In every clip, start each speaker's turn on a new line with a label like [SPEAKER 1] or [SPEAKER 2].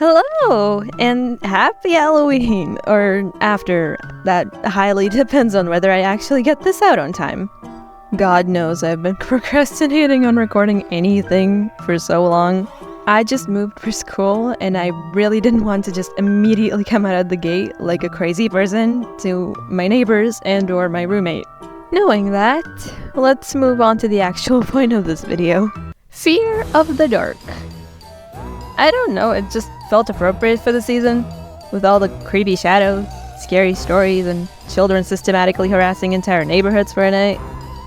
[SPEAKER 1] Hello, and happy Halloween! Or after. That highly depends on whether I actually get this out on time. God knows I've been procrastinating on recording anything for so long. I just moved for school, and I really didn't want to just immediately come out of the gate like a crazy person to my neighbors and or my roommate. Knowing that, let's move on to the actual point of this video. Fear of the dark. I don't know, it just felt appropriate for the season, with all the creepy shadows, scary stories, and children systematically harassing entire neighborhoods for a night.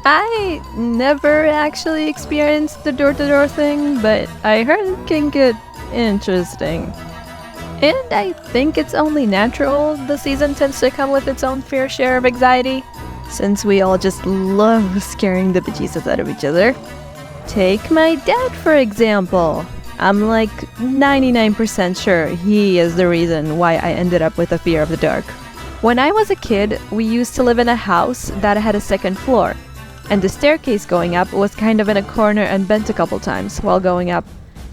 [SPEAKER 1] I never actually experienced the door-to-door thing, but I heard it can get interesting. And I think it's only natural the season tends to come with its own fair share of anxiety, since we all just love scaring the bejesus out of each other. Take my dad, for example. I'm like 99% sure he is the reason why I ended up with a fear of the dark. When I was a kid, we used to live in a house that had a second floor, and the staircase going up was kind of in a corner and bent a couple times while going up,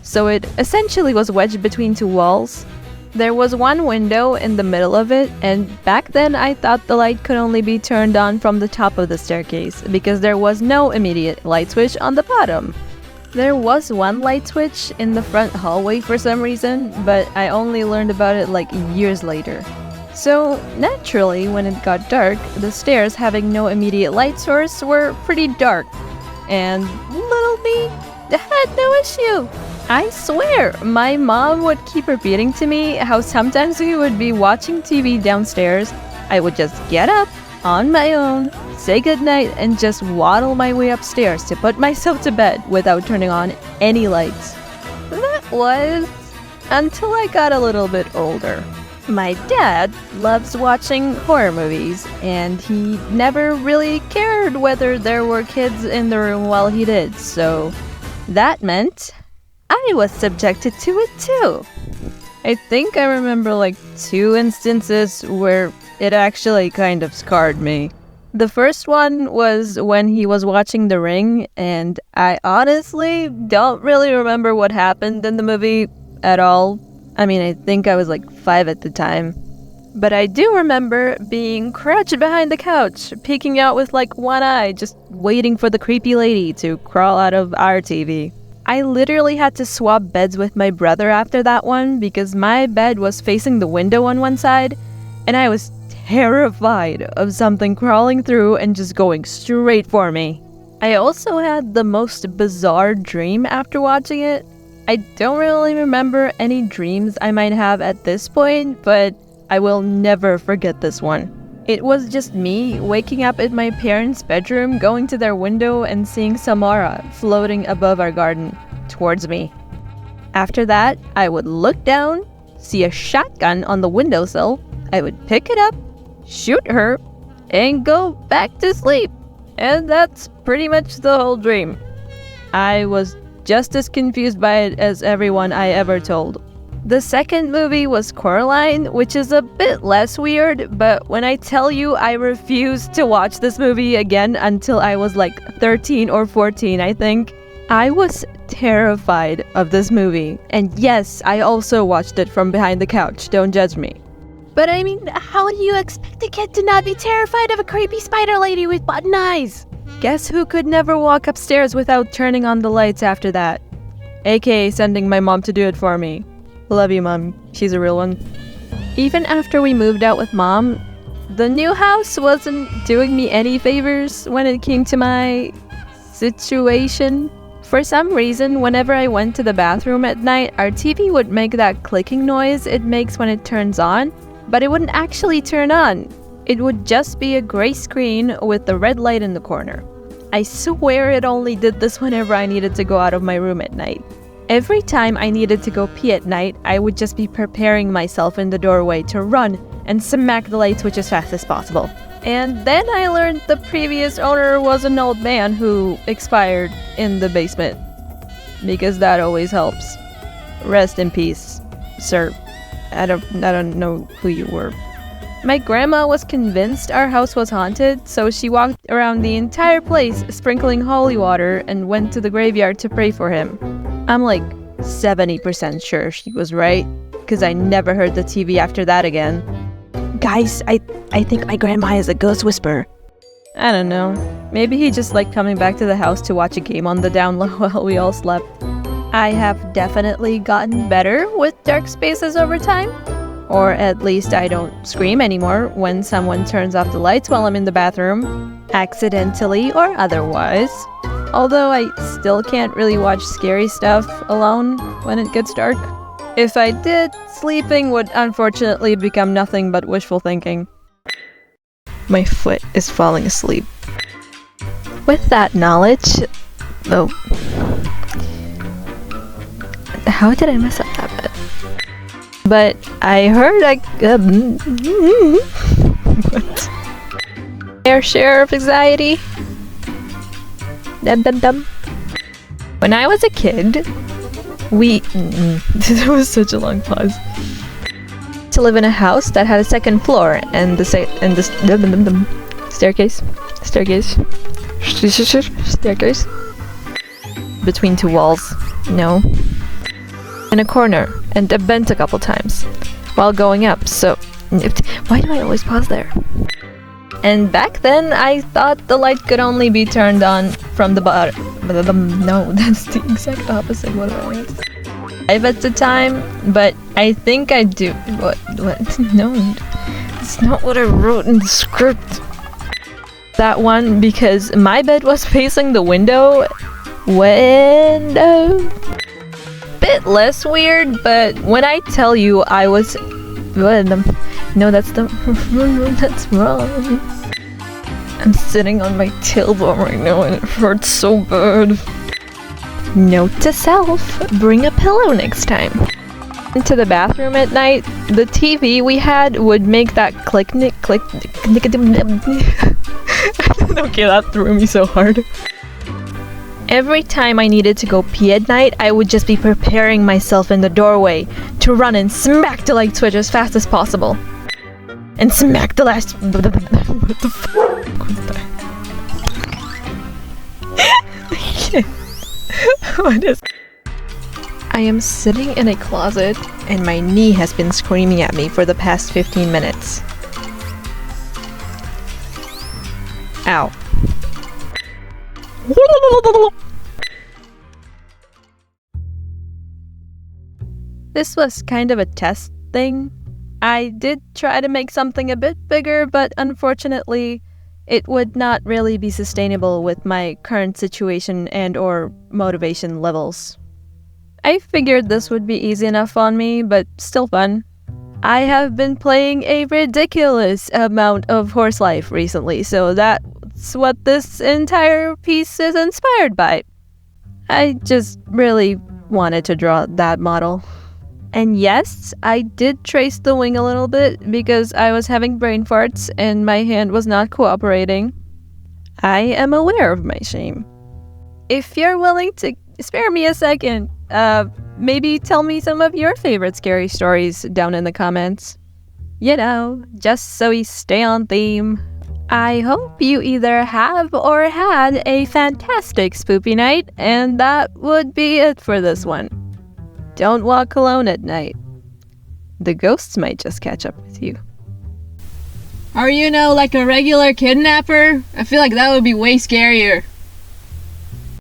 [SPEAKER 1] so it essentially was wedged between two walls. There was one window in the middle of it, and back then I thought the light could only be turned on from the top of the staircase because there was no immediate light switch on the bottom. There was one light switch in the front hallway for some reason, but I only learned about it like years later. So naturally, when it got dark, the stairs having no immediate light source were pretty dark, and little me had no issue. I swear, my mom would keep repeating to me how sometimes we would be watching TV downstairs, I would just get up on my own, say goodnight, and just waddle my way upstairs to put myself to bed without turning on any lights. That was until I got a little bit older. My dad loves watching horror movies, and he never really cared whether there were kids in the room while he did, so that meant I was subjected to it too. I think I remember like 2 instances where it actually kind of scarred me. The first one was when he was watching The Ring, and I honestly don't really remember what happened in the movie at all. I mean, I think I was like 5 at the time. But I do remember being crouched behind the couch, peeking out with like one eye, just waiting for the creepy lady to crawl out of our TV. I literally had to swap beds with my brother after that one because my bed was facing the window on one side, and I was terrified of something crawling through and just going straight for me. I also had the most bizarre dream after watching it. I don't really remember any dreams I might have at this point, but I will never forget this one. It was just me waking up in my parents' bedroom, going to their window and seeing Samara floating above our garden towards me. After that, I would look down, see a shotgun on the windowsill, I would pick it up, shoot her, and go back to sleep. And that's pretty much the whole dream. I was just as confused by it as everyone I ever told. The second movie was Coraline, which is a bit less weird, but when I tell you I refused to watch this movie again until I was like 13 or 14, I think. I was terrified of this movie. And yes, I also watched it from behind the couch, don't judge me. But I mean, how do you expect a kid to not be terrified of a creepy spider lady with button eyes? Guess who could never walk upstairs without turning on the lights after that? AKA sending my mom to do it for me. Love you, Mom. She's a real one. Even after we moved out with Mom, the new house wasn't doing me any favors when it came to my situation. For some reason, whenever I went to the bathroom at night, our TV would make that clicking noise it makes when it turns on, but it wouldn't actually turn on. It would just be a gray screen with the red light in the corner. I swear it only did this whenever I needed to go out of my room at night. Every time I needed to go pee at night, I would just be preparing myself in the doorway to run and smack the light switch as fast as possible. And then I learned the previous owner was an old man who expired in the basement. Because that always helps. Rest in peace, sir. I don't know who you were. My grandma was convinced our house was haunted, so she walked around the entire place sprinkling holy water and went to the graveyard to pray for him. I'm like 70% sure she was right, because I never heard the TV after that again.
[SPEAKER 2] Guys, I think my grandma is a ghost whisperer.
[SPEAKER 1] I don't know. Maybe he just liked coming back to the house to watch a game on the down low while we all slept. I have definitely gotten better with dark spaces over time. Or at least I don't scream anymore when someone turns off the lights while I'm in the bathroom, accidentally or otherwise. Although I still can't really watch scary stuff alone when it gets dark. If I did, sleeping would unfortunately become nothing but wishful thinking. My foot is falling asleep. With that knowledge... Oh. How did I mess up that bit? But I heard what? Fair share of anxiety? Dum. When I was a kid, that was such a long pause. To live in a house that had a second floor and the staircase between two walls. No. In a corner and bent a couple times while going up, so why do I always pause there? And back then I thought the light could only be turned on from the bottom. No, that's the exact opposite. What do I want? 5 at the time, but I think I do. What? No, it's not what I wrote in the script. That one, because my bed was facing the window. Bit less weird, but when I tell you I was... No, that's wrong. I'm sitting on my tailbone right now and it hurts so bad. Note to self, bring a pillow next time. Into the bathroom at night, the TV we had would make that click. Okay, that threw me so hard. Every time I needed to go pee at night, I would just be preparing myself in the doorway to run and smack the light switch as fast as possible. And smack the last... What the f*** was that? What is... I am sitting in a closet and my knee has been screaming at me for the past 15 minutes. Ow. This was kind of a test thing. I did try to make something a bit bigger, but unfortunately, it would not really be sustainable with my current situation and or motivation levels. I figured this would be easy enough on me, but still fun. I have been playing a ridiculous amount of Horse Life recently, so that's what this entire piece is inspired by. I just really wanted to draw that model. And yes, I did trace the wing a little bit because I was having brain farts and my hand was not cooperating. I am aware of my shame. If you're willing to spare me a second, maybe tell me some of your favorite scary stories down in the comments. You know, just so we stay on theme. I hope you either have or had a fantastic spoopy night, and that would be it for this one. Don't walk alone at night. The ghosts might just catch up with you.
[SPEAKER 3] Are you like a regular kidnapper? I feel like that would be way scarier.